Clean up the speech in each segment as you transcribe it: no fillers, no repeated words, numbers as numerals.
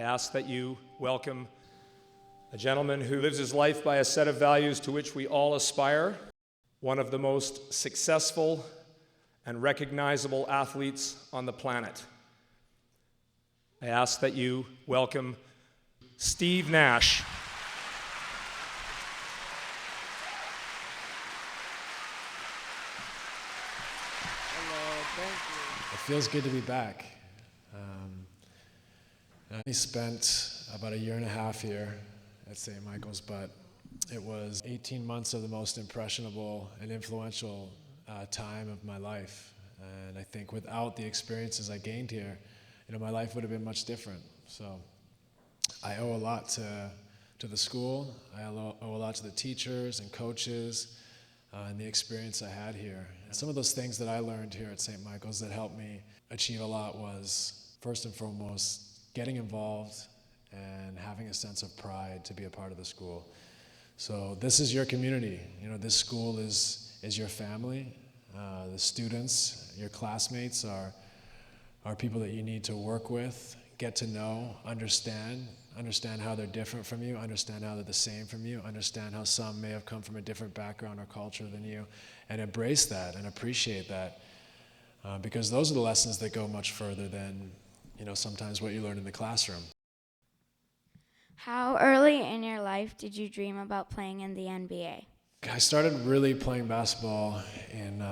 I ask that you welcome a gentleman who lives his life by a set of values to which we all aspire, one of the most successful and recognizable athletes on the planet. I ask that you welcome Steve Nash. Hello, thank you. It feels good to be back. I spent about 1.5 years here at St. Michael's, but it was 18 months of the most impressionable and influential time of my life. And I think without the experiences I gained here, my life would have been much different. So I owe a lot to the school. I owe a lot to the teachers and coaches and the experience I had here. And some of those things that I learned here at St. Michael's that helped me achieve a lot was, first and foremost, getting involved and having a sense of pride to be a part of the school. So this is your community. This school is your family. The students, your classmates are people that you need to work with, get to know, understand how they're different from you, understand how they're the same from you, understand how some may have come from a different background or culture than you, and embrace that and appreciate that. Because those are the lessons that go much further than sometimes what you learn in the classroom. How early in your life did you dream about playing in the NBA? I started really playing basketball in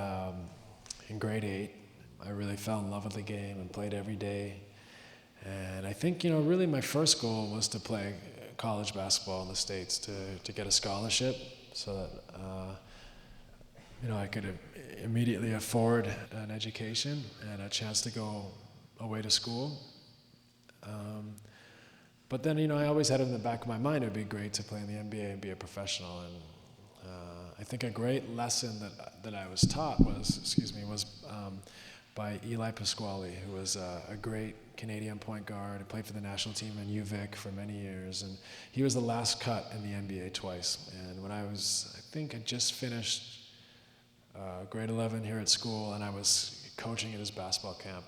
grade 8. I really fell in love with the game and played every day. And I think, really my first goal was to play college basketball in the States, to get a scholarship so that, I could immediately afford an education and a chance to go away to school. But then, I always had it in the back of my mind, it would be great to play in the NBA and be a professional. And I think a great lesson that I was taught was by Eli Pasquale, who was a great Canadian point guard, who played for the national team in UVic for many years. And he was the last cut in the NBA twice. And when I just finished grade 11 here at school, and I was coaching at his basketball camp.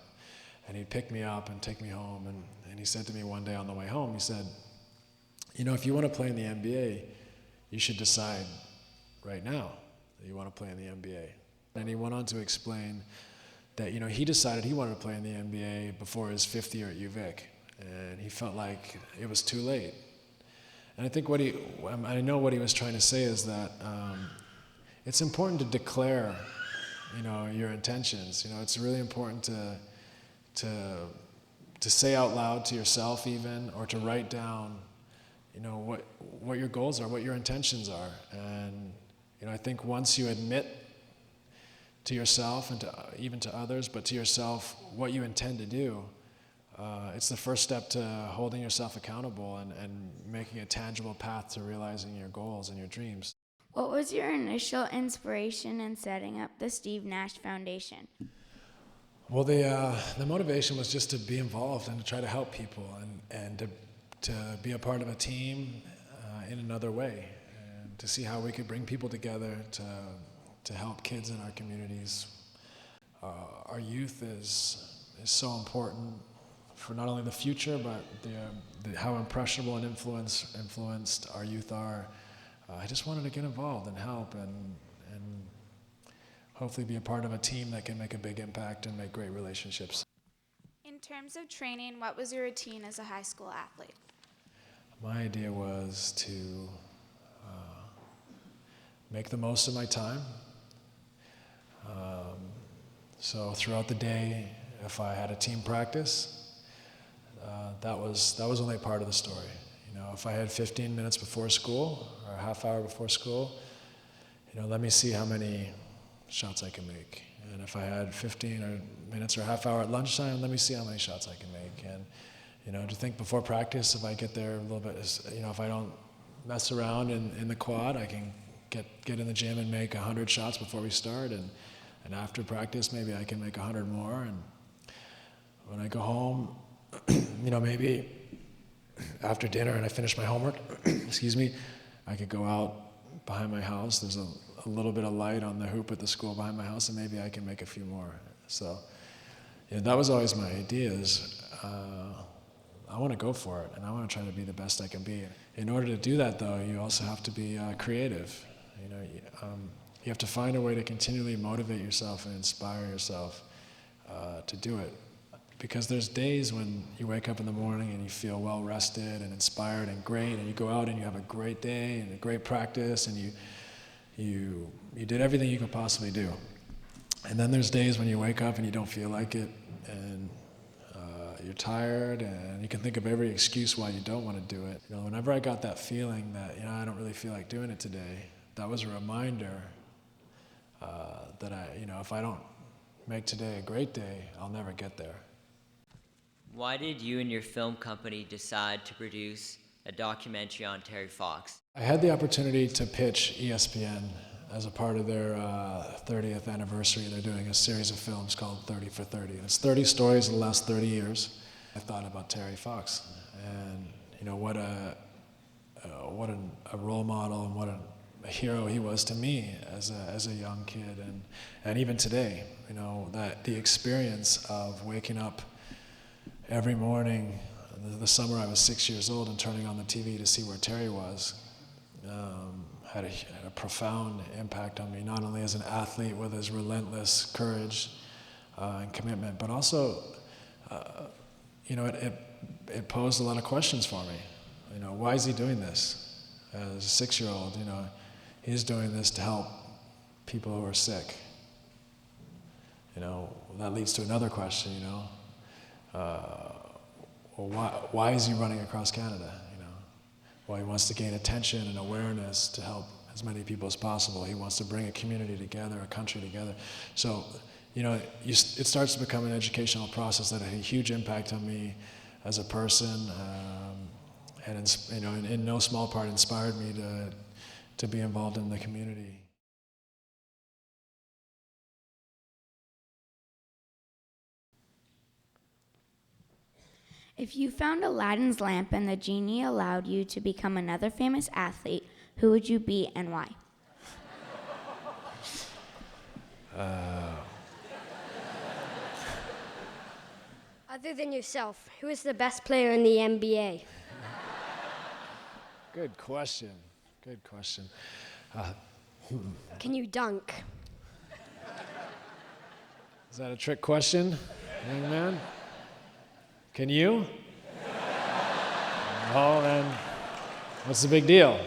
And he'd pick me up and take me home, and he said to me one day on the way home, he said, if you want to play in the NBA, you should decide right now that you want to play in the NBA. And he went on to explain that, he decided he wanted to play in the NBA before his 5th year at UVic, and he felt like it was too late. And I think I know what he was trying to say is that it's important to declare, your intentions. It's really important to say out loud to yourself even, or to write down, what your goals are, what your intentions are. And, I think once you admit to yourself and even to others, but to yourself, what you intend to do, it's the first step to holding yourself accountable and making a tangible path to realizing your goals and your dreams. What was your initial inspiration in setting up the Steve Nash Foundation? Well, the motivation was just to be involved and to try to help people and to be a part of a team in another way, and to see how we could bring people together to help kids in our communities. Our youth is so important for not only the future, but how impressionable and influenced our youth are. I just wanted to get involved and help and hopefully be a part of a team that can make a big impact and make great relationships. In terms of training, what was your routine as a high school athlete? My idea was to make the most of my time. So throughout the day, if I had a team practice, that was only a part of the story. If I had 15 minutes before school or a half hour before school, let me see how many shots I can make. And if I had 15 minutes or a half hour at lunchtime, let me see how many shots I can make. And to think before practice, if I get there a little bit, if I don't mess around in the quad, I can get in the gym and make 100 shots before we start. And after practice, maybe I can make 100 more. And when I go home, maybe after dinner and I finish my homework, I could go out behind my house. There's a little bit of light on the hoop at the school behind my house, and maybe I can make a few more. So that was always my idea is I want to go for it, and I want to try to be the best I can be. In order to do that, though, you also have to be creative. You have to find a way to continually motivate yourself and inspire yourself to do it. Because there's days when you wake up in the morning and you feel well rested and inspired and great, and you go out and you have a great day and a great practice, and you did everything you could possibly do. And then there's days when you wake up and you don't feel like it, and you're tired, and you can think of every excuse why you don't want to do it. Whenever I got that feeling that I don't really feel like doing it today, that was a reminder that if I don't make today a great day, I'll never get there. Why did you and your film company decide to produce a documentary on Terry Fox? I had the opportunity to pitch ESPN as a part of their 30th anniversary. They're doing a series of films called 30 for 30. It's 30 stories in the last 30 years. I thought about Terry Fox, and what a role model and what a hero he was to me as a young kid, and even today. That the experience of waking up every morning, the summer I was 6 years old, and turning on the TV to see where Terry was, had a profound impact on me, not only as an athlete with his relentless courage and commitment, but also, it posed a lot of questions for me. Why is he doing this? As a 6-year-old, he's doing this to help people who are sick. That leads to another question, why is he running across Canada? Well, he wants to gain attention and awareness to help as many people as possible. He wants to bring a community together, a country together. So, it starts to become an educational process that had a huge impact on me as a person, and in no small part inspired me to be involved in the community. If you found Aladdin's lamp and the genie allowed you to become another famous athlete, who would you be and why? Other than yourself, who is the best player in the NBA? Good question. Good question. Can you dunk? Is that a trick question, young man? Can you? Oh, then what's the big deal?